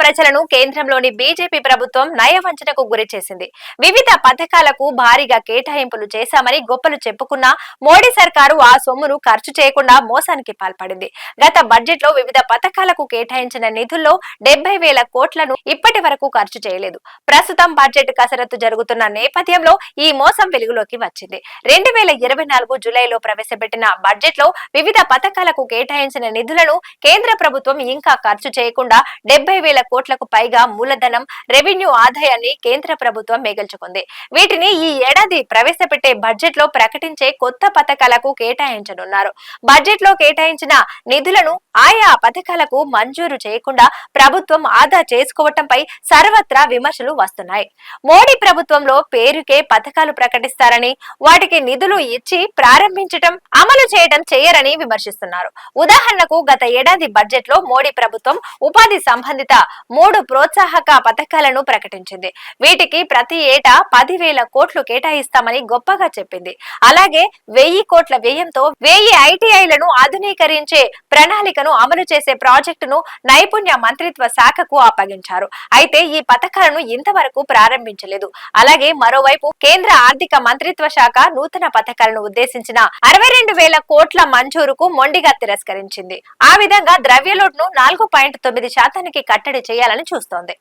ప్రజలను కేంద్రంలోని బీజేపీ ప్రభుత్వం నయవంచనకు గురిచేసింది. వివిధ పథకాలకు భారీగా కేటాయింపులు చేశామని గొప్పలు చెప్పుకున్న మోడీ సర్కారు ఆ సొమ్మును ఖర్చు చేయకుండా మోసానికి పాల్పడింది. గత బడ్జెట్ లో వివిధ పథకాలకు కేటాయించిన నిధుల్లో 70,000 కోట్లను ఇప్పటి వరకు ఖర్చు చేయలేదు. ప్రస్తుతం బడ్జెట్ కసరత్తు జరుగుతున్న నేపథ్యంలో ఈ మోసం వెలుగులోకి వచ్చింది. 2024 జూలైలో ప్రవేశపెట్టిన బడ్జెట్ లో వివిధ పథకాలకు కేటాయించిన నిధులను కేంద్ర ప్రభుత్వం ఇంకా ఖర్చు చేయకుండా 70,000 కోట్లకు పైగా మూలధనం, రెవెన్యూ ఆదాయాన్ని కేంద్ర ప్రభుత్వం మిగిల్చుకుంది. వీటిని ఈ ఏడాది ప్రవేశపెట్టే బడ్జెట్ లో ప్రకటించే కొత్త పథకాలకు కేటాయించనున్నారు. బడ్జెట్ లో కేటాయించిన నిధులను ఆయా పథకాలకు మంజూరు చేయకుండా ప్రభుత్వం ఆదా చేసుకోవటంపై సర్వత్రా విమర్శలు వస్తున్నాయి. మోడీ ప్రభుత్వంలో పేరుకే పథకాలు ప్రకటిస్తారని, వాటికి నిధులు ఇచ్చి ప్రారంభించటం, అమలు చేయడం చేయరని విమర్శిస్తున్నారు. ఉదాహరణకు గత ఏడాది బడ్జెట్ లో మోడీ ప్రభుత్వం ఉపాధి సంబంధిత 3 ప్రోత్సాహక పథకాలను ప్రకటించింది. వీటికి ప్రతి ఏటా 10,000 కోట్లు కేటాయిస్తామని గొప్పగా చెప్పింది. అలాగే 1,000 కోట్ల వ్యయంతో 1000 ఐటీఐలను ఆధునీకరించే ప్రణాళికను అమలు చేసే ప్రాజెక్టును నైపుణ్య మంత్రిత్వ శాఖకు అప్పగించారు. అయితే ఈ పథకాలను ఇంతవరకు ప్రారంభించలేదు. అలాగే మరోవైపు కేంద్ర ఆర్థిక మంత్రిత్వ శాఖ నూతన పథకాలను ఉద్దేశించిన 62,000 కోట్ల మంజూరుకు మొండిగా తిరస్కరించింది. ఆ విధంగా ద్రవ్యలోటును 4.9% కట్టడి చేయాలని చూస్తోంది.